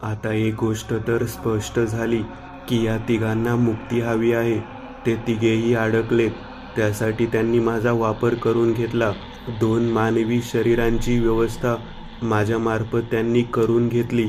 आता एक गोष्ट तर स्पष्ट झाली की या तिघांना मुक्ती हवी आहे. ते तिघेही अडकलेत. त्यासाठी त्यांनी माझा वापर करून घेतला. 2 मानवी शरीरांची व्यवस्था माझ्यामार्फत त्यांनी करून घेतली.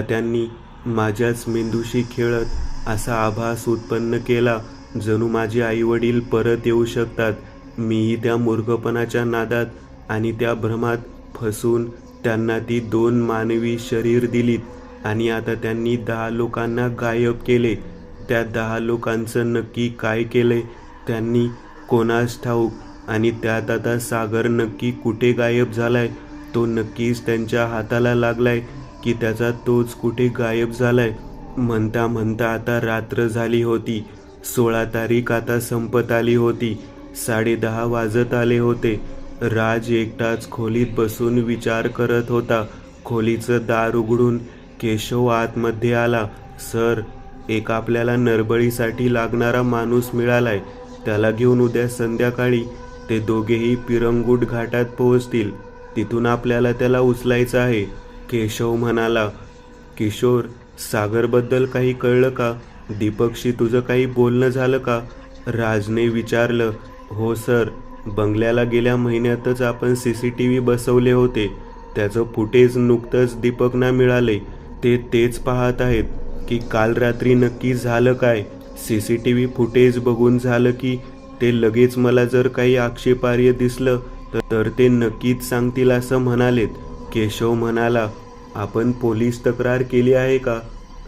त्यांनी माझ्याच मेंदूशी खेळत असा आभास उत्पन्न केला जणू माझे आईवडील परत येऊ शकतात. मीही त्या मूर्खपणाच्या नादात आणि त्या भ्रमात फसून त्यांना ती 2 मानवी शरीर दिलीत आणि आता त्यांनी 10 लोकांना गायब केले. त्या 10 लोकांचं नक्की काय केलंय त्यांनी कोणास ठाऊक. आणि त्यात आता सागर नक्की कुठे गायब झालाय, तो नक्कीच त्यांच्या हाताला लागलाय की त्याचा तोच कुठे गायब झालाय. म्हणता म्हणता आता रात्र झाली होती. 16 तारीख आता संपत आली होती. 10:30 वाजत आले होते. राज एकटाच खोलीत बसून विचार करत होता. खोलीचं दार उघडून केशव आतमध्ये आला. सर, एक आपल्याला नरबळीसाठी लागणारा माणूस मिळालाय. त्याला घेऊन उद्या संध्याकाळी ते दोघेही पिरंगुट घाटात पोहोचतील. तिथून आपल्याला त्याला उचलायचं आहे. केशव म्हणाला. किशोर, सागरबद्दल काही कळलं का? दीपकशी तुझं काही बोलणं झालं का? राजने विचारलं. हो सर, बंगल्याला गेल्या महिन्यातच आपण CCTV बसवले होते. त्याचं फुटेज नुकतंच दीपकना मिळाले. ते तेच पाहत आहेत की काल रात्री नक्की झालं काय. CCTV फुटेज बघून झालं की ते लगेच मला जर काही आक्षेपार्ह दिसलं तर ते नक्कीच सांगतील असं म्हणालेत. केशव म्हणाला. आपण पोलीस तक्रार केली आहे का?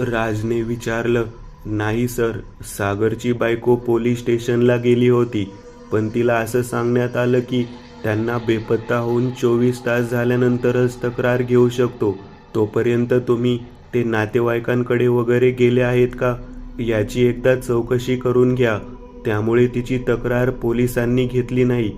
राजने विचारलं. नाही सर, सागरची बायको पोलीस स्टेशनला गेली होती, पण तिला असं सांगण्यात आलं की त्यांना बेपत्ता होऊन 24 तास झाल्यानंतरच तक्रार घेऊ शकतो. तोपर्यंत तुम्ही ते नातेवाईकांकडे वगैरे गेले आहेत का याची एकदा चौकशी करून घ्या. त्यामुळे तिची तक्रार पोलिसांनी घेतली नाही.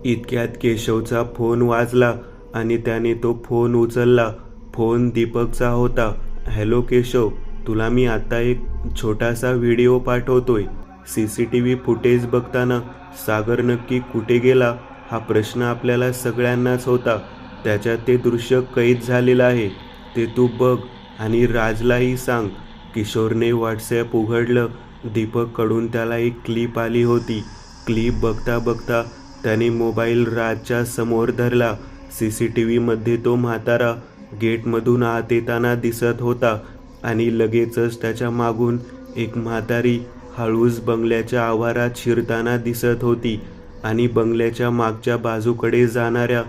इतक्यात केशवचा फोन वाजला आणि त्याने तो फोन उचलला. फोन दीपकचा होता. हॅलो केशव, तुला मी आता एक छोटासा व्हिडिओ पाठवतोय. CCTV फुटेज बघताना सागर नक्की कुठे गेला हा प्रश्न आपल्याला सगळ्यांनाच होता. त्याच्यात ते दृश्य कैद झालेलं आहे. ते तू बघ आणि राजलाही सांग. किशोरने WhatsApp उघडलं. दीपककडून त्याला एक क्लिप आली होती. क्लिप बघता बघता त्याने मोबाईल राजच्या समोर धरला. CCTV मध्ये तो म्हातारा गेटमधून आत येताना दिसत होता आणि लगेचच त्याच्या मागून एक म्हातारी हळूच बंगल्याच्या आवारात शिरताना दिसत होती आणि बंगल्याच्या मागच्या बाजूकडे जाणाऱ्या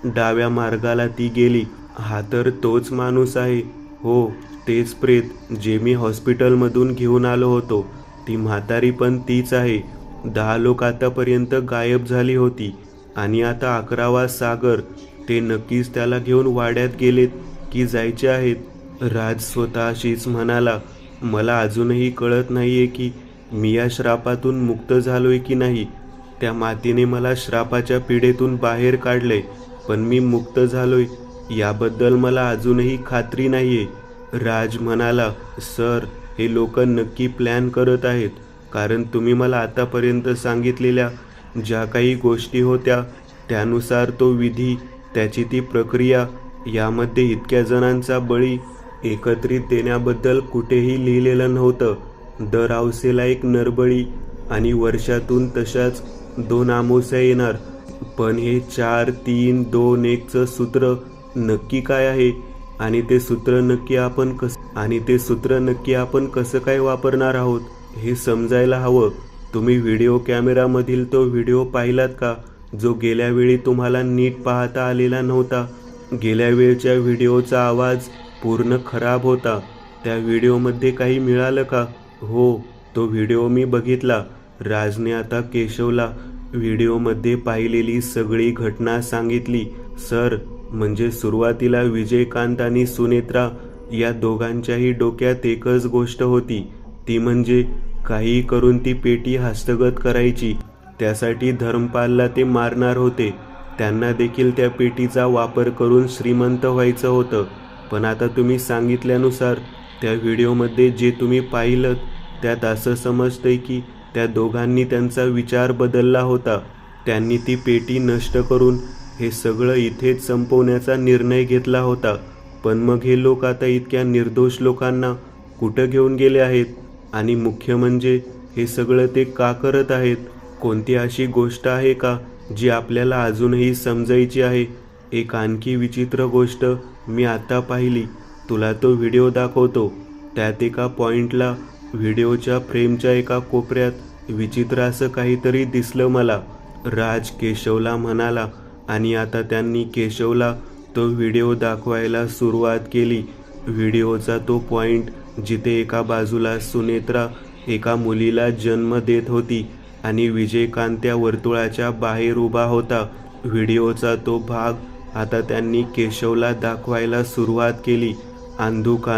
डाव्या मार्गाला ती गेली. हा तर तोच माणूस आहे. हो, तेच प्रेत जे मी हॉस्पिटलमधून घेऊन आलो होतो. ती म्हातारी पण तीच आहे. 10 लोक आतापर्यंत गायब झाली होती आणि आता 11वा सागर. ते नक्कीच त्याला घेऊन वाड्यात गेलेत की जायचे आहेत. राज स्वतःशीच म्हणाला. मला अजूनही कळत नाहीये की मी या श्रापातून मुक्त झालोय की नाही. त्या मातीने मला श्रापाच्या पिढेतून बाहेर काढलंय, पण मी मुक्त झालोय याबद्दल मला अजूनही खात्री नाहीये. राज म्हणाला. सर, हे लोक नक्की प्लॅन करत आहेत, कारण तुम्ही मला आतापर्यंत सांगितलेल्या ज्या काही गोष्टी होत्या त्यानुसार तो विधी, त्याची ती प्रक्रिया, यामध्ये इतक्या जणांचा बळी एकत्रित देण्याबद्दल कुठेही लिहिलेलं नव्हतं. दर अवसेला एक नरबळी आणि वर्षातून तशाच 2 अमावस्या येणार. पण हे 4, 3, 2, 1चं सूत्र नक्की काय आहे आणि ते सूत्र नक्की आपण कसं काय वापरणार आहोत हे समजायला हवं. तुम्ही व्हिडिओ कॅमेरामधील तो व्हिडिओ पाहिलात का, जो गेल्या वेळी तुम्हाला नीट पाहता आलेला नव्हता? गेल्या वेळच्या व्हिडिओचा आवाज पूर्ण खराब होता. त्या व्हिडिओमध्ये काही मिळालं का? हो, तो व्हिडिओ मी बघितला. राजने आता केशवला व्हिडिओमध्ये पाहिलेली सगळी घटना सांगितली. सर, म्हणजे सुरुवातीला विजयकांत आणि सुनेत्रा या दोघांच्याही डोक्यात एकच गोष्ट होती, ती म्हणजे काही करून ती पेटी हस्तगत करायची. त्यासाठी धर्मपालला ते मारणार होते. त्यांना देखील त्या पेटीचा वापर करून श्रीमंत व्हायचं होतं. पण आता तुम्ही सांगितल्यानुसार त्या व्हिडिओमध्ये जे तुम्ही पाहिलं त्यात असं समजतंय की त्या दोघांनी त्यांचा विचार बदलला होता. त्यांनी ती पेटी नष्ट करून हे सगळं इथेच संपवण्याचा निर्णय घेतला होता. पण मग हे लोक आता इतक्या निर्दोष लोकांना कुठं घेऊन गेले आहेत? आणि मुख्य म्हणजे हे सगळं ते का करत आहेत? कोणती अशी गोष्ट आहे का जी आपल्याला अजूनही समजायची आहे? एक आणखी विचित्र गोष्ट मी आता पाहिली, तुला तो व्हिडिओ दाखवतो. त्यात एका पॉइंटला व्हिडिओच्या फ्रेमच्या एका कोपऱ्यात विचित्र असं काहीतरी दिसलं मला. राज केशवला म्हणाला आणि आता त्यांनी केशवला तो व्हिडिओ दाखवायला सुरुवात केली. व्हिडिओचा तो पॉइंट जिथे एका बाजूला सुनेत्रा एका मुलीला जन्म देत होती आणि विजयकांत त्या वर्तुळाच्या बाहेर उभा होता. व्हिडिओचा तो भाग आता त्यांनी केशवला दाखवायला सुरुवात केली. अंधुक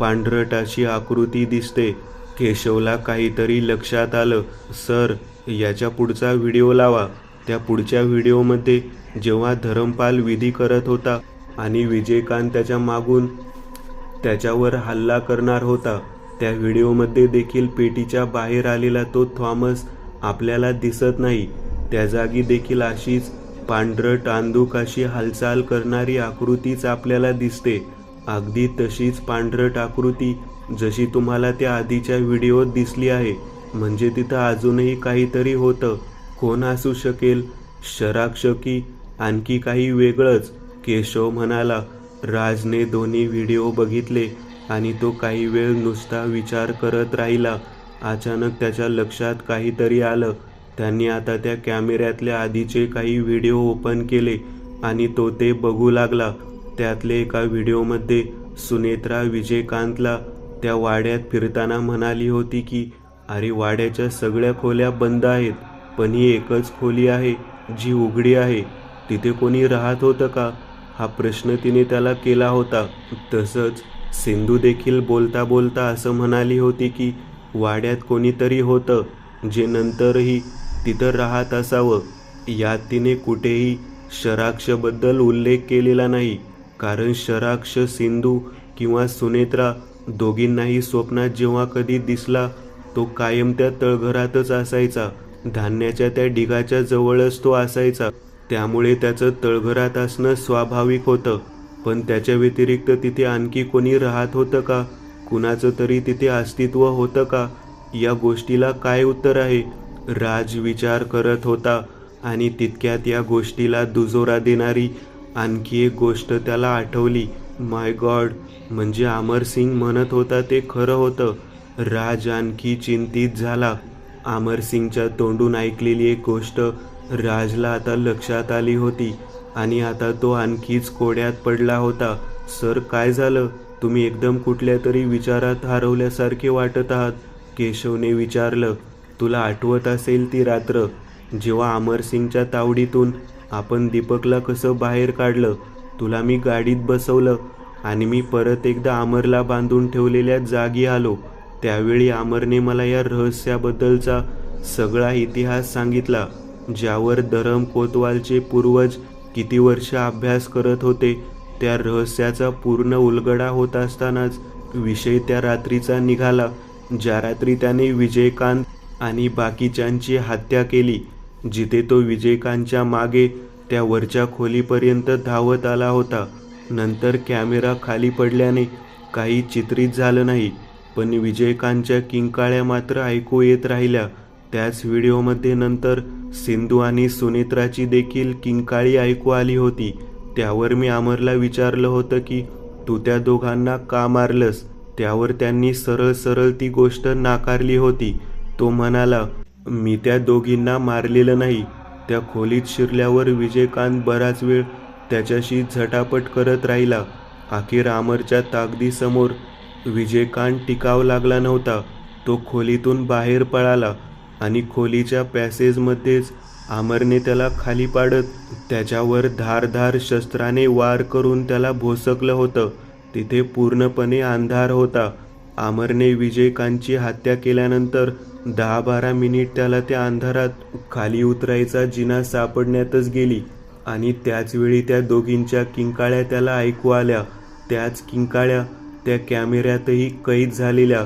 पांढरट अशी आकृती दिसते. केशवला काहीतरी लक्षात आलं. सर, याच्या पुढचा व्हिडिओ लावा. त्या पुढच्या व्हिडिओमध्ये जेव्हा धरमपाल विधी करत होता आणि विजयकांत त्याच्या मागून त्याच्यावर हल्ला करणार होता, त्या व्हिडिओमध्ये देखील पेटीच्या बाहेर आलेला तो थॉमस आपल्याला दिसत नाही. त्या जागी देखील अशीच पांढरट अंधुक अशी हालचाल करणारी आकृतीच आपल्याला दिसते. अगदी तशीच पांढरट आकृती जशी तुम्हाला त्या आधीच्या व्हिडिओत दिसली आहे. म्हणजे तिथं अजूनही काहीतरी होतं. कोण असू शकेल? शराक्ष की आणखी काही वेगळंच? केशव म्हणाला. राजने दोन्ही व्हिडिओ बघितले आणि तो काही वेळ नुसता विचार करत राहिला. अचानक त्याच्या लक्षात काहीतरी आलं. त्यांनी आता त्या कॅमेऱ्यातले आधीचे काही व्हिडिओ ओपन केले आणि तो ते बघू लागला. त्यातले एका व्हिडिओमध्ये सुनेत्रा विजयकांतला त्या वाड्यात फिरताना म्हणाली होती की अरे, वाड्याच्या सगळ्या खोल्या बंद आहेत, पण ही एकच खोली आहे जी उघडी आहे. तिथे कोणी राहत होतं का? हा प्रश्न तिने त्याला केला होता. तसंच सिंधू देखील बोलता बोलता असं म्हणाली होती की वाड्यात कोणीतरी होतं जे नंतरही तिथं राहत असावं. यात तिने कुठेही शराक्षबद्दल उल्लेख केलेला नाही, कारण शराक्ष सिंधू किंवा सुनेत्रा दोघींनाही स्वप्नात जेव्हा कधी दिसला तो कायम त्या तळघरातच असायचा. धान्याच्या त्या ढिगाच्या जवळच तो असायचा. त्यामुळे त्याचं तळघरात असणं स्वाभाविक होतं. पण त्याच्या व्यतिरिक्त तिथे आणखी कोणी राहत होतं का? कुणाचं तरी तिथे अस्तित्व होतं का? या गोष्टीला काय उत्तर आहे? राज विचार करत होता आणि तितक्यात या गोष्टीला दुजोरा देणारी आणखी एक गोष्ट त्याला आठवली. माय गॉड, म्हणजे अमरसिंग म्हणत होता ते खरं होतं. राज आणखी चिंतित झाला. अमरसिंगच्या तोंडून ऐकलेली एक गोष्ट राजला आता लक्षात आली होती आणि आता तो आणखीच कोड्यात पडला होता. सर, काय झालं? तुम्ही एकदम कुठल्या तरी विचारात हरवल्यासारखे वाटत आहात, केशवने विचारलं. तुला आठवत असेल ती रात्र जेव्हा अमरसिंगच्या तावडीतून आपण दीपकला कसं बाहेर काढलं? तुला मी गाडीत बसवलं आणि मी परत एकदा अमरला बांधून ठेवलेल्या जागी आलो. त्यावेळी अमरने मला या रहस्याबद्दलचा सगळा इतिहास सांगितला, ज्यावर धरम कोतवालचे पूर्वज किती वर्ष अभ्यास करत होते. त्या रहस्याचा पूर्ण उलगडा होत असतानाच विषय त्या रात्रीचा निघाला, ज्या रात्री त्याने विजयकांत आणि बाकीच्यांची हत्या केली. जिथे तो विजयकांतच्या मागे त्या वरच्या खोलीपर्यंत धावत आला होता. नंतर कॅमेरा खाली पडल्याने काही चित्रित झालं नाही, पण विजयकांतच्या किंकाळ्या मात्र ऐकू येत राहिल्या. त्याच व्हिडिओमध्ये नंतर सिंधू आणि सुनेत्राची देखील किंकाळी ऐकू आली होती. त्यावर मी अमरला विचारलं होतं की तू त्या दोघांना का मारलंस? त्यावर त्यांनी सरळ सरळ ती गोष्ट नाकारली होती. तो म्हणाला, मी त्या दोघींना मारलेलं नाही. त्या खोलीत शिरल्यावर विजयकांत बराच वेळ त्याच्याशी झटापट करत राहिला. अखेर अमरच्या ताकदीसमोर विजयकांत टिकाव लागला नव्हता. तो खोलीतून बाहेर पळाला आणि खोलीच्या पॅसेजमध्येच अमरने त्याला खाली पाडत त्याच्यावर धारधार शस्त्राने वार करून त्याला भोसकलं होतं. तिथे पूर्णपणे अंधार होता. अमरने विजयकांतची हत्या केल्यानंतर 10-12 मिनिट त्याला त्या अंधारात खाली उतरायचा जिना सापडण्यातच गेली आणि त्याचवेळी त्या दोघींच्या किंकाळ्या त्याला ऐकू आल्या. त्याच किंकाळ्या त्या कॅमेऱ्यातही कैद झालेल्या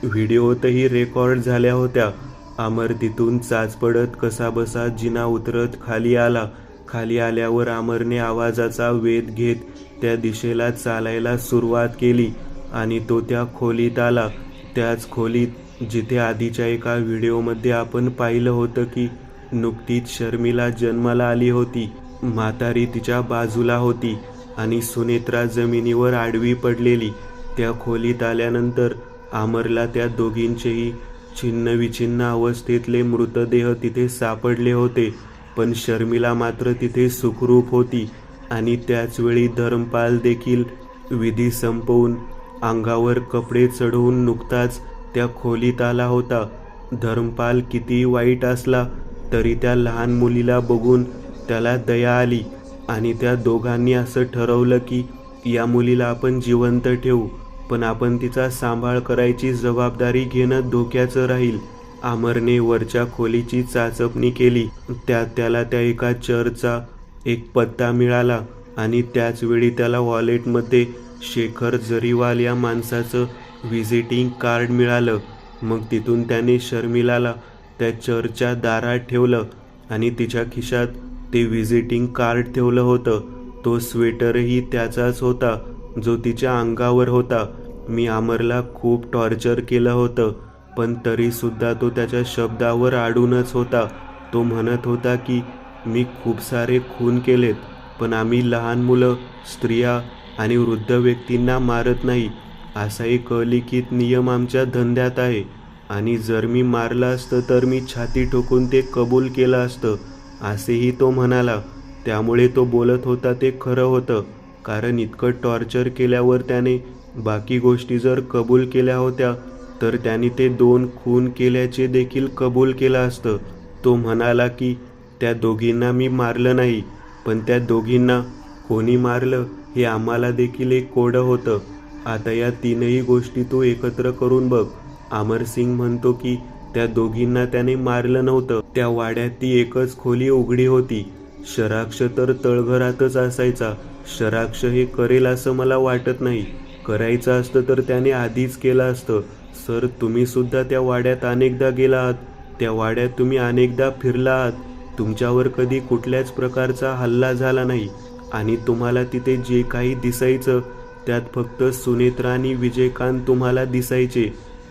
व्हिडिओतही रेकॉर्ड झाल्या होत्या. अमर तिथून चाच पडत कसाबसा जिना उतरत खाली आला खाली आल्यावर अमरने आवाजाचा वेध घेत त्या दिशेला चालायला सुरुवात केली आणि तो त्या खोलीत आला. त्याच खोलीत जिथे आधीच्या एका व्हिडिओमध्ये आपण पाहिलं होतं की नुकतीच शर्मिला जन्माला आली होती. म्हातारी तिच्या बाजूला होती आणि सुनेत्रा जमिनीवर आडवी पडलेली. त्या खोलीत आल्यानंतर अमरला त्या दोघींचेही छिन्नविछिन्न अवस्थेतले मृतदेह तिथे सापडले होते. पण शर्मिला मात्र तिथे सुखरूप होती आणि त्याचवेळी धर्मपाल देखील विधी संपवून अंगावर कपडे चढवून नुकताच त्या खोलीत आला होता. धर्मपाल कितीही वाईट असला तरी त्या लहान मुलीला बघून त्याला दया आली आणि त्या दोघांनी असं ठरवलं की या मुलीला आपण जिवंत ठेवू, पण आपण तिचा सांभाळ करायची जबाबदारी घेणं धोक्याचं राहील. अमरने वरच्या खोलीची चाचपणी केली. त्यात त्याला त्या एका चर्चचा एक पत्ता मिळाला आणि त्याचवेळी त्याला वॉलेटमध्ये शेखर जरीवाल या माणसाचं व्हिजिटिंग कार्ड मिळालं. मग तिथून त्याने शर्मिलाला त्या चर्चच्या दारात ठेवलं आणि तिच्या खिशात ते व्हिजिटिंग कार्ड ठेवलं होतं. तो स्वेटरही त्याचाच होता जो तिच्या अंगावर होता. मी अमरला खूप टॉर्चर केलं होतं, पण तरीसुद्धा तो त्याच्या शब्दावर अडूनच होता. तो म्हणत होता की मी खूप सारे खून केलेत, पण आम्ही लहान मुलं, स्त्रिया आणि वृद्ध व्यक्तींना मारत नाही. असा एक अलिखित नियम आमच्या धंद्यात आहे आणि जर मी मारलं असतं तर मी छाती ठोकून ते कबूल केलं असतं, असेही तो म्हणाला. त्यामुळे तो बोलत होता ते खरं होतं, कारण इतकं टॉर्चर केल्यावर त्याने बाकी गोष्टी जर कबूल केल्या होत्या तर त्याने ते 2 खून केल्याचे देखील कबूल केलं असतं. तो म्हणाला की त्या दोघींना मी मारलं नाही, पण त्या दोघींना कोणी मारलं हे आम्हाला देखील एक कोडं होतं. आता या 3ही गोष्टी तू एकत्र करून बघ. अमरसिंग म्हणतो की त्या दोघींना त्याने मारलं नव्हतं. त्या वाड्यात ती एकच खोली उघडी होती. शराक्ष तर तळघरातच असायचा. शराक्ष हे करेल असं मला वाटत नाही. करायचं असतं तर त्याने आधीच केलं असतं. सर, तुम्ही सुद्धा त्या वाड्यात अनेकदा गेला आहात. त्या वाड्यात तुम्ही अनेकदा फिरला आहात. तुमच्यावर कधी कुठल्याच प्रकारचा हल्ला झाला नाही आणि तुम्हाला तिथे जे काही दिसायचं त्यात फक्त सुनेत्रा आणि विजयकांत तुम्हाला दिसायचे,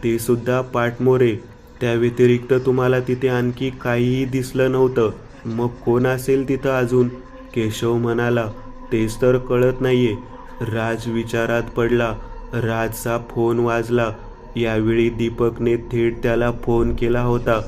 ते सुद्धा पाठमोरे. त्या व्यतिरिक्त तुम्हाला तिथे आणखी काहीही दिसलं नव्हतं. मग कोण असेल तिथं अजून? केशव म्हणाला. तेच तर कळत नाहीये. राज विचारात पडला. राजचा फोन वाजला. यावेळी दीपकने थेट त्याला फोन केला होता.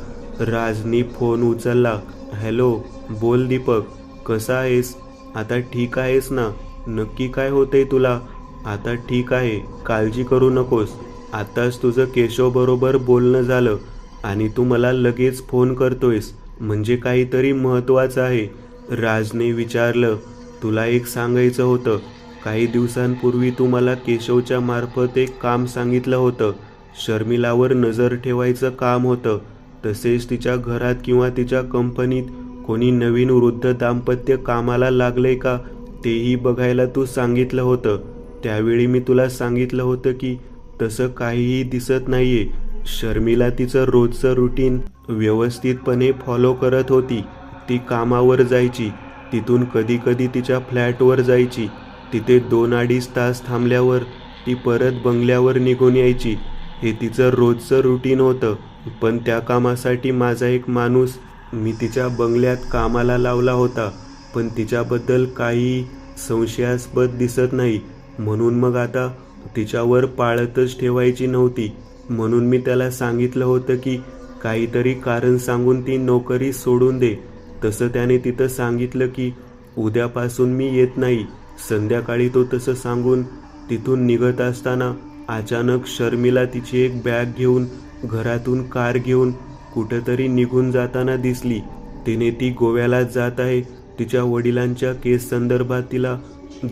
राजनी फोन उचलला. हॅलो, बोल दीपक, कसा आहेस? आता ठीक आहेस ना? नक्की काय होतंय तुला? आता ठीक आहे, काळजी करू नकोस. आताच तुझं केशवबरोबर बोलणं झालं आणि तू मला लगेच फोन करतोयस, म्हणजे काहीतरी महत्त्वाचं आहे. राजने विचारलं. तुला एक सांगायचं होतं. काही दिवसांपूर्वी तू मला केशवच्या मार्फत एक काम सांगितलं होतं. शर्मिलावर नजर ठेवायचं काम होतं. तसेच तिच्या घरात किंवा तिच्या कंपनीत कोणी नवीन वृद्ध दाम्पत्य कामाला लागलंय का तेही बघायला तू सांगितलं होतं. त्यावेळी मी तुला सांगितलं होतं की तसं काहीही दिसत नाहीये. शर्मिला तिचं रोजचं रुटीन व्यवस्थितपणे फॉलो करत होती. ती कामावर जायची, तिथून कधी कधी तिच्या फ्लॅटवर जायची. तिथे 2-2.5 तास थांबल्यावर ती परत बंगल्यावर निघून यायची. हे तिचं रोजचं रुटीन होतं. पण त्या कामासाठी माझा एक माणूस मी तिच्या बंगल्यात कामाला लावला होता, पण तिच्याबद्दल काही संशयास्पद दिसत नाही. म्हणून मग आता तिच्यावर पाळतच ठेवायची नव्हती. म्हणून मी त्याला सांगितलं होतं की काहीतरी कारण सांगून ती नोकरी सोडून दे. तसं त्याने तिथं सांगितलं की उद्यापासून मी येत नाही. संध्याकाळी तो तसं सांगून तिथून निघत असताना अचानक शर्मिला तिची एक बॅग घेऊन घरातून कार घेऊन कुठंतरी निघून जाताना दिसली. तिने ती गोव्याला जात आहे, तिच्या वडिलांच्या केस संदर्भात तिला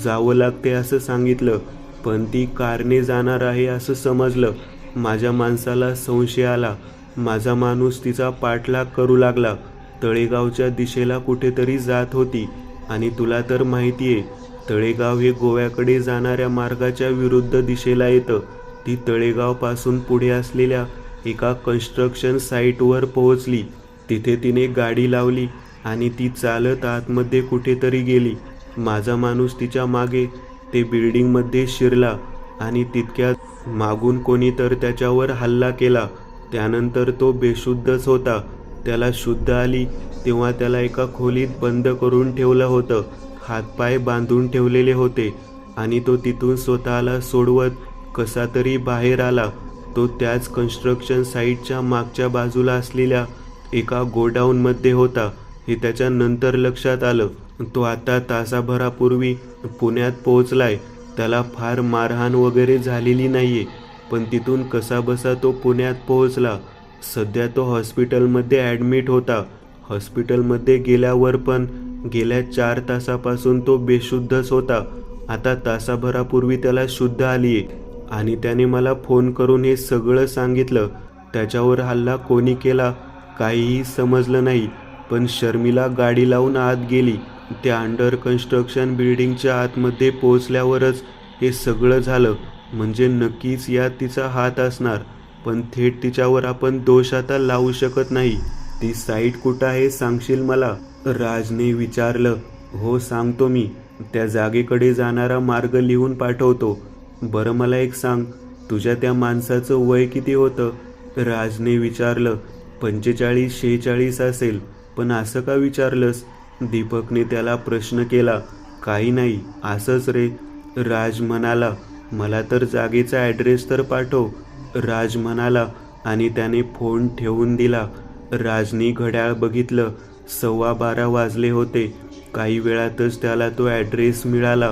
जावं लागते असं सांगितलं, पण ती कारने जाणार आहे असं समजलं. माझ्या माणसाला संशय आला. माझा माणूस तिचा पाठलाग करू लागला. तळेगावच्या दिशेला कुठेतरी जात होती आणि तुला तर माहितीये, तळेगाव हे गोव्याकडे जाणाऱ्या मार्गाच्या विरुद्ध दिशेला येतं. ती तळेगावपासून पुढे असलेल्या एका कन्स्ट्रक्शन साईटवर पोहोचली. तिथे तिने गाडी लावली आणि ती चालत आतमध्ये कुठेतरी गेली. माझा माणूस तिच्या मागे ते बिल्डिंगमध्ये शिरला आणि तितक्यात मागून कोणी तर त्याच्यावर हल्ला केला. त्यानंतर तो बेशुद्धच होता. त्याला शुद्ध आली तेव्हा त्याला एका खोलीत बंद करून ठेवलं होतं. हातपाय बांधून ठेवलेले होते आणि तो तिथून स्वतःला सोडवत कसा तरी बाहेर आला. तो त्याच कन्स्ट्रक्शन साईटच्या मागच्या बाजूला असलेल्या एका गोडाऊनमध्ये होता. हे त्याच्या नंतर लक्षात आलं. तो आता तासाभरापूर्वी पुण्यात पोहोचलाय. त्याला फार मारहाण वगैरे झालेली नाहीये, पण तिथून कसाबसा तो पुण्यात पोहोचला. सध्या तो हॉस्पिटलमध्ये ॲडमिट होता. हॉस्पिटलमध्ये गेल्यावर पण गेल्या 4 तासापासून तो बेशुद्धच होता. आता तासाभरापूर्वी त्याला शुद्ध आलीये आणि त्याने मला फोन करून हे सगळं सांगितलं. त्याच्यावर हल्ला कोणी केला काहीही समजलं नाही, पण शर्मिला गाडी लावून आत गेली. त्या अंडर कन्स्ट्रक्शन बिल्डिंगच्या आतमध्ये पोहोचल्यावरच हे सगळं झालं. म्हणजे नक्कीच यात तिचा हात असणार, पण थेट तिच्यावर आपण दोष आता लावू शकत नाही. ती साईट कुठं आहे सांगशील मला? राजने विचारलं. हो सांगतो मी. त्या जागेकडे जाणारा मार्ग लिहून पाठवतो. बरं मला एक सांग, तुझ्या त्या माणसाचं वय किती होतं? राजने विचारलं. 45-46 असेल. पण असं का विचारलंस? दीपकने त्याला प्रश्न केला. काही नाही, असंच रे. राज म्हणाला. मला तर जागेचा ॲड्रेस तर पाठव, राज म्हणाला आणि त्याने फोन ठेवून दिला. राजने घड्याळ बघितलं. 12:15 वाजले होते. काही वेळातच त्याला तो ॲड्रेस मिळाला.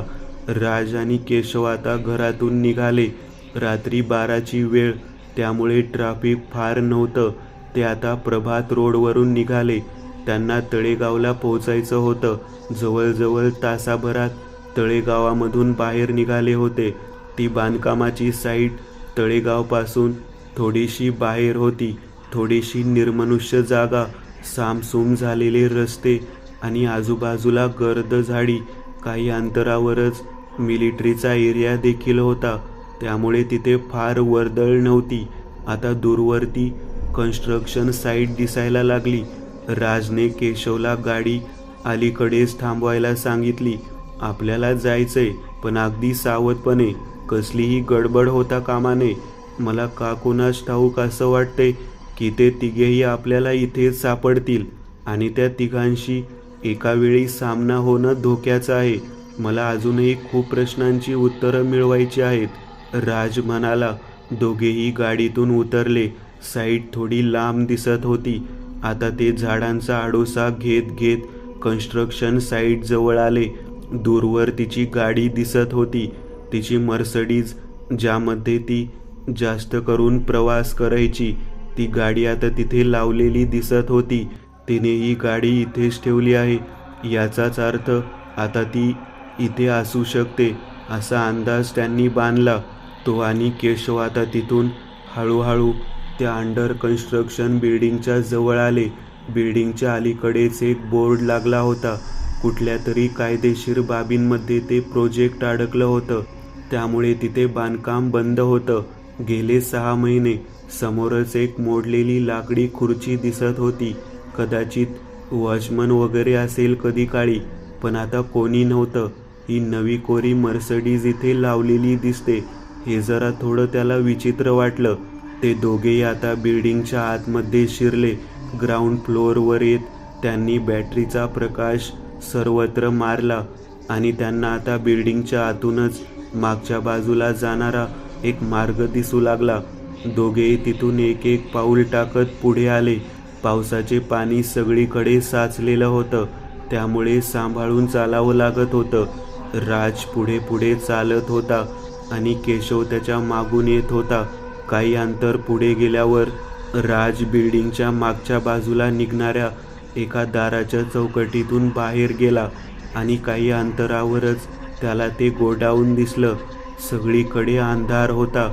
राज आणि केशव आता घरातून निघाले. रात्री 12ची वेळ, त्यामुळे ट्रॅफिक फार नव्हतं. ते आता प्रभात रोडवरून निघाले. त्यांना तळेगावला पोहोचायचं होतं. जवळजवळ तासाभरात तळेगावामधून बाहेर निघाले होते. ती बांधकामाची साईट तळेगावपासून थोडीशी बाहेर होती. थोडीशी निर्मनुष्य जागा, सामसूम झालेले रस्ते आणि आजूबाजूला गर्द झाडी. काही अंतरावरच मिलिटरीचा एरिया देखील होता, त्यामुळे तिथे फार वर्दळ नव्हती. आता दूरवरती कन्स्ट्रक्शन साईट दिसायला लागली. राजने केशवला गाडी अलीकडेच थांबवायला सांगितली. आपल्याला जायचंय, पण अगदी सावधपणे. कसलीही गडबड होता कामा नये. मला का कोणास ठाऊक असं वाटतंय की ते तिघेही आपल्याला इथेच सापडतील आणि त्या तिघांशी एका वेळी सामना होणं धोक्याचं आहे. मला अजूनही खूप प्रश्नांची उत्तरं मिळवायची आहेत, राज म्हणाला. दोघेही गाडीतून उतरले. साईट थोडी लांब दिसत होती. आता ते झाडांचा आडोसा घेत घेत कन्स्ट्रक्शन साईट जवळ आले. दूरवर तिची गाडी दिसत होती. तिची मर्सडीज, ज्यामध्ये ती जास्त करून प्रवास करायची. ती गाडी आता तिथे लावलेली दिसत होती. तिने ही गाडी इथेच ठेवली आहे, याचाच अर्थ आता ती इथे असू शकते, असा अंदाज त्यांनी बांधला. तो आणि केशव आता तिथून हळूहळू त्या अंडर कन्स्ट्रक्शन बिल्डिंगच्या जवळ आले. बिल्डिंगच्या अलीकडेच एक बोर्ड लागला होता. कुठल्या तरी कायदेशीर बाबींमध्ये ते प्रोजेक्ट अडकलं होतं, त्यामुळे तिथे बांधकाम बंद होतं. गेले 6 महिने. समोरच एक मोडलेली लाकडी खुर्ची दिसत होती. कदाचित वॉचमन वगैरे असेल कधी काळी, पण आता कोणी नव्हतं. ही नवी कोरी मर्सडीज इथे लावलेली दिसते, हे जरा थोडं त्याला विचित्र वाटलं. ते दोघेही आता बिल्डिंगच्या आतमध्ये शिरले. ग्राउंड फ्लोअरवर येत त्यांनी बॅटरीचा प्रकाश सर्वत्र मारला आणि त्यांना आता बिल्डिंगच्या आतूनच मागच्या बाजूला जाणारा एक मार्ग दिसू लागला. दोघेही तिथून एक एक पाऊल टाकत पुढे आले. पावसाचे पाणी सगळीकडे साचलेलं होतं, त्यामुळे सांभाळून चालावं लागत होतं. राज पुढे पुढे चालत होता आणि केशव त्याच्या मागून येत होता. काही अंतर पुढे गेल्यावर राज बिल्डिंगच्या मागच्या बाजूला निघणाऱ्या एका दाराच्या चौकटीतून बाहेर गेला आणि काही अंतरावरच त्याला ते गोडाऊन दिसलं. सगळीकडे अंधार होता.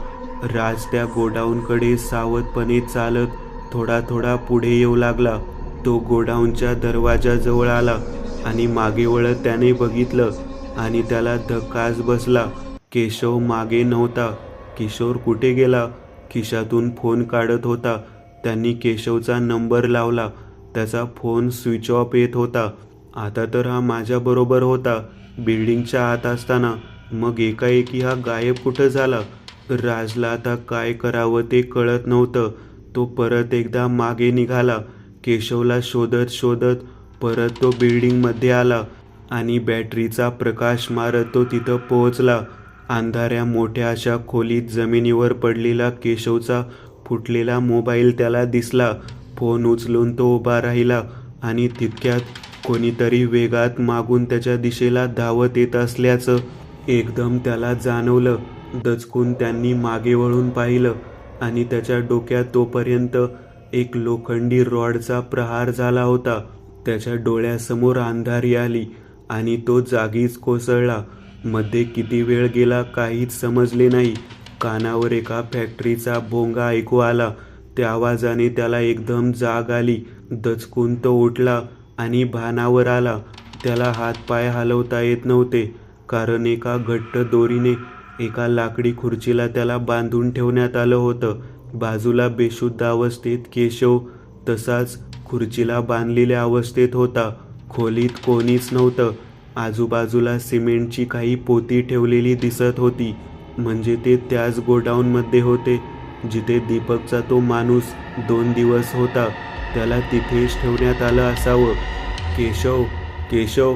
राज त्या गोडाऊनकडे सावधपणे चालत थोडा थोडा पुढे येऊ लागला. तो गोडाऊनच्या दरवाजाजवळ आला आणि मागे वळत त्याने बघितलं आणि त्याला धक्काच बसला. केशव मागे नव्हता. किशोर कुठे गेला? खिशातून फोन काढत होता. त्यांनी केशवचा नंबर लावला. त्याचा फोन स्विच ऑफ येत होता. आता तर हा माझ्याबरोबर होता बिल्डिंगच्या आत असताना, मग एकाएकी हा गायब कुठं झाला? राजला आता काय करावं ते कळत नव्हतं. तो परत एकदा मागे निघाला. केशवला शोधत शोधत परत तो बिल्डिंगमध्ये आला आणि बॅटरीचा प्रकाश मारत तो तिथं पोहोचला. अंधाऱ्या मोठ्या अशा खोलीत जमिनीवर पडलेला केशवचा फुटलेला मोबाईल त्याला दिसला. फोन उचलून तो उभा राहिला आणि तितक्यात कोणीतरी वेगात मागून त्याच्या दिशेला धावत येत असल्याचं एकदम त्याला जाणवलं. दचकून त्यांनी मागे वळून पाहिलं आणि त्याच्या डोक्यात तोपर्यंत एक लोखंडी रॉडचा प्रहार झाला होता. त्याच्या डोळ्यासमोर अंधारी आली आणि तो जागीच कोसळला. मध्ये किती वेळ गेला काहीच समजले नाही. कानावर एका फॅक्टरीचा भोंगा ऐकू आला. त्या आवाजाने त्याला एकदम जाग आली. दचकून तो उठला आणि भानावर आला. त्याला हातपाय हलवता येत नव्हते, कारण एका घट्ट दोरीने एका लाकडी खुर्चीला त्याला बांधून ठेवण्यात आलं होतं. बाजूला बेशुद्ध अवस्थेत केशव तसाच खुर्चीला बांधलेल्या अवस्थेत होता. खोलीत कोणीच नव्हतं. आजूबाजूला सिमेंटची काही पोती ठेवलेली दिसत होती. म्हणजे ते त्याच गोडाऊनमध्ये होते जिथे दीपकचा तो माणूस 2 दिवस होता. त्याला तिथेच ठेवण्यात आलं असावं. केशव, केशव,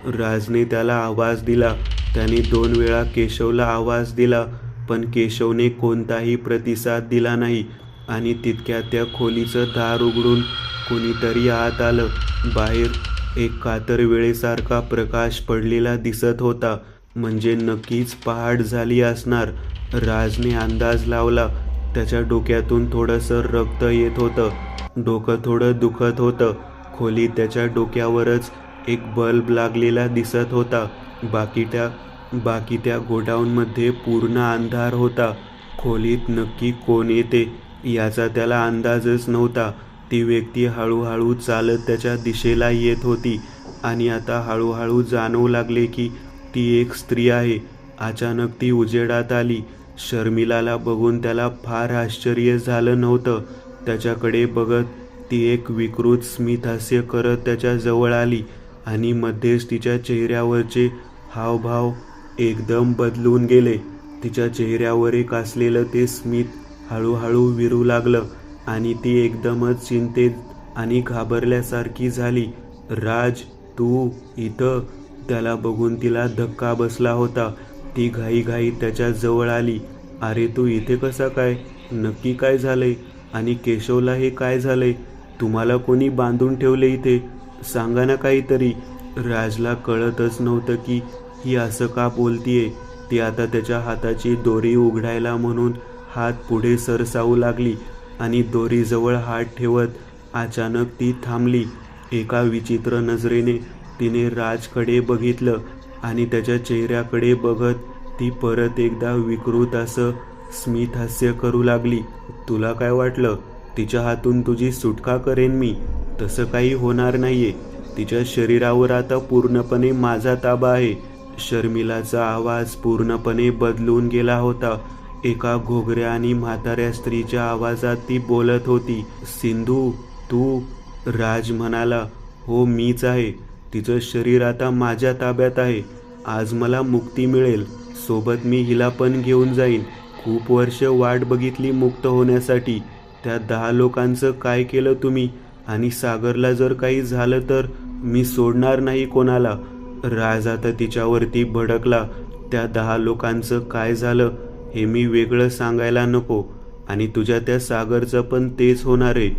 राजने त्याला आवाज दिला. त्याने 2 वेळा केशवला आवाज दिला, पण केशवने कोणताही प्रतिसाद दिला नाही. आणि तितक्यात त्या खोलीचं दार उघडून कोणीतरी आत आलं. बाहेर एक कातर वेळेसारखा प्रकाश पडलेला दिसत होता. म्हणजे नक्कीच पहाट झाली असणार. राजने अंदाज लावला. त्याच्या डोक्यातून थोडंसं रक्त येत होतं. डोकं थोडं दुखत होतं. खोलीत त्याच्या डोक्यावरच एक बल्ब लागलेला दिसत होता. बाकी त्या गोडाऊनमध्ये पूर्ण अंधार होता. खोलीत नक्की कोण येते याचा त्याला अंदाजच नव्हता. ती व्यक्ती हळूहळू चालत त्याच्या दिशेला येत होती आणि आता हळूहळू जाणवू लागले की ती एक स्त्री आहे. अचानक ती उजेडात आली. शर्मिलाला बघून त्याला फार आश्चर्य झालं नव्हतं. त्याच्याकडे बघत ती एक विकृत स्मितहास्य करत त्याच्या जवळ आली आणि मध्येच तिच्या चेहऱ्यावरचे हावभाव एकदम बदलून गेले. तिच्या चेहऱ्यावर एक असलेलं ते स्मित हळूहळू विरू लागलं आणि ती एकदमच चिंतेत आणि घाबरल्यासारखी झाली. राज, तू इथं? त्याला बघून तिला धक्का बसला होता. ती घाईघाई त्याच्या जवळ आली. अरे, तू इथे कसा काय? नक्की काय झालंय? आणि केशवला हे काय झालंय? तुम्हाला कोणी बांधून ठेवले इथे? सांगा ना काहीतरी. राजला कळतच नव्हतं की ही असं का बोलतीये. ती आता त्याच्या हाताची दोरी उघडायला म्हणून हात पुढे सरसावू लागली आणि दोरीजवळ हात ठेवत अचानक ती थांबली. एका विचित्र नजरेने तिने राजकडे बघितलं आणि त्याच्या चेहऱ्याकडे बघत ती परत एकदा विकृत असं स्मितहास्य करू लागली. तुला काय वाटलं तिच्या हातून तुझी सुटका करेन मी? तसं काही होणार नाहीये. तिच्या शरीरावर आता पूर्णपणे माझा ताबा आहे. शर्मिलाचा आवाज पूर्णपणे बदलून गेला होता. एका घोगऱ्या आणि म्हाताऱ्या स्त्रीच्या आवाजात ती बोलत होती. सिंधू, तू? राज म्हणाला, हो, मीच आहे. तिचं शरीर आता माझ्या ताब्यात आहे. आज मला मुक्ती मिळेल. सोबत मी हिला पण घेऊन जाईन. खूप वर्ष वाट बघितली मुक्त होण्यासाठी. त्या 10 लोकांचं काय केलं तुम्ही? आणि सागरला जर काही झालं तर मी सोडणार नाही कोणाला. राज आता तिच्यावरती भडकला. त्या 10 लोकांचं काय झालं हे मी वेगळं सांगायला नको. आणि तुझ्या त्या सागरचं पण तेच होणार आहे.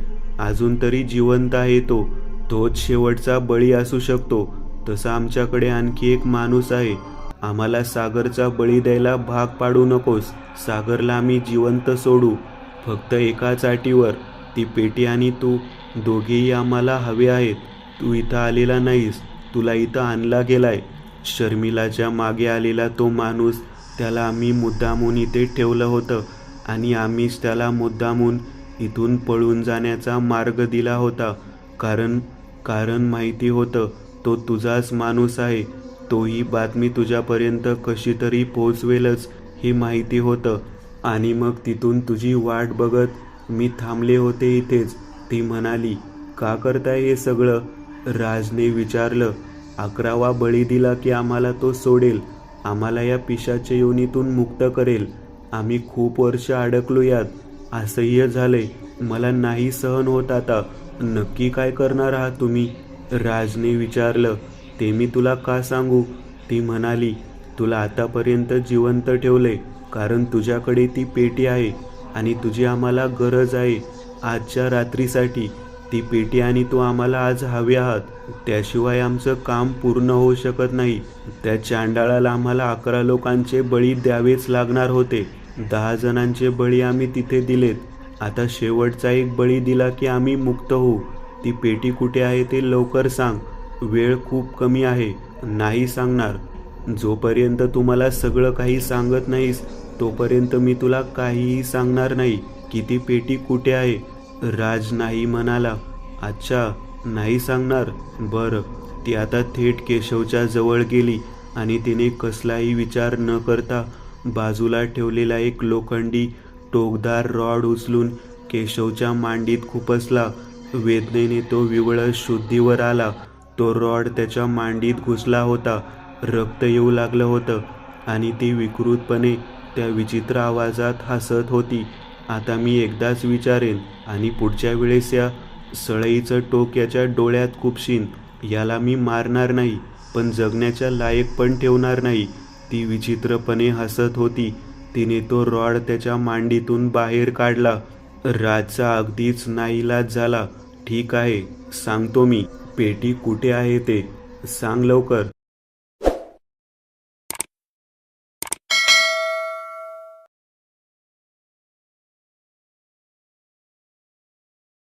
अजून तरी जिवंत आहे तो. तोच शेवटचा बळी असू शकतो. तसा आमच्याकडे आणखी एक माणूस आहे. आम्हाला सागरचा बळी द्यायला भाग पाडू नकोस. सागरला आम्ही जिवंत सोडू, फक्त एकाच अटीवर. ती पेटी आणि तू दोघेही आम्हाला हवे आहेत. तू इथं आलेला नाहीस, तुला इथं आणला गेलाय. शर्मिलाच्या मागे आलेला तो माणूस, त्याला आम्ही मुद्दामून इथे ठेवलं होतं आणि आम्हीच त्याला मुद्दामून इथून पळून जाण्याचा मार्ग दिला होता. कारण माहिती होतं तो तुझाच माणूस आहे. तो ही बातमी तुझ्यापर्यंत कशी तरी पोहोचवेलच हे माहिती होतं. आणि मग तिथून तुझी वाट बघत मी थांबले होते इथेच. ती म्हणाली. का करताय हे सगळं? राजने विचारलं. 11वा बळी दिला की आम्हाला तो सोडेल, आम्हाला या पिशाच्या योनीतून मुक्त करेल. आम्ही खूप वर्ष अडकलो यात, असह्य झालंय, मला नाही सहन होत आता. नक्की काय करणार आहात तुम्ही? राजने विचारलं. ते मी तुला का सांगू? ती म्हणाली. तुला आतापर्यंत जिवंत ठेवले कारण तुझ्याकडे ती पेटी आहे आणि तुझी आम्हाला गरज आहे आजच्या रात्रीसाठी. ती पेटी आणि तू आम्हाला आज हवे आहात, त्याशिवाय आमचं काम पूर्ण होऊ शकत नाही. त्या चांडाळाला आम्हाला 11 लोकांचे बळी द्यावेच लागणार होते. 10 जणांचे बळी आम्ही तिथे दिलेत. आता शेवटचा एक बळी दिला की आम्ही मुक्त होऊ. ती पेटी कुठे आहे ते लवकर सांग, वेळ खूप कमी आहे. नाही सांगणार. जोपर्यंत तू मला सगळं काही सांगत नाहीस तोपर्यंत मी तुला काहीही सांगणार नाही की ती पेटी कुठे आहे. राज नाही म्हणाला. अच्छा, नाही सांगणार, बरं. ती आता थेट केशवच्या जवळ गेली आणि तिने कसलाही विचार न करता बाजूला ठेवलेला एक लोखंडी टोकदार रॉड उचलून केशवच्या मांडीत खुपसला. वेदनेने तो विवळत शुद्धीवर आला. तो रॉड त्याच्या मांडीत घुसला होता. रक्त येऊ लागलं होतं आणि ती विकृतपणे त्या विचित्र आवाजात हसत होती. आता मी एकदाच विचारेन आणि पुढच्या वेळेस या सळईचं टोक याच्या डोळ्यात खुपशीन. याला मी मारणार नाही, पण जगण्याच्या लायक पण ठेवणार नाही. ती विचित्रपणे हसत होती. तिने तो रॉड त्याच्या मांडीतून बाहेर काढला. राजचा अगदीच नाईलाज झाला. ठीक आहे, सांगतो मी. पेटी कुठे आहे ते सांग लवकर.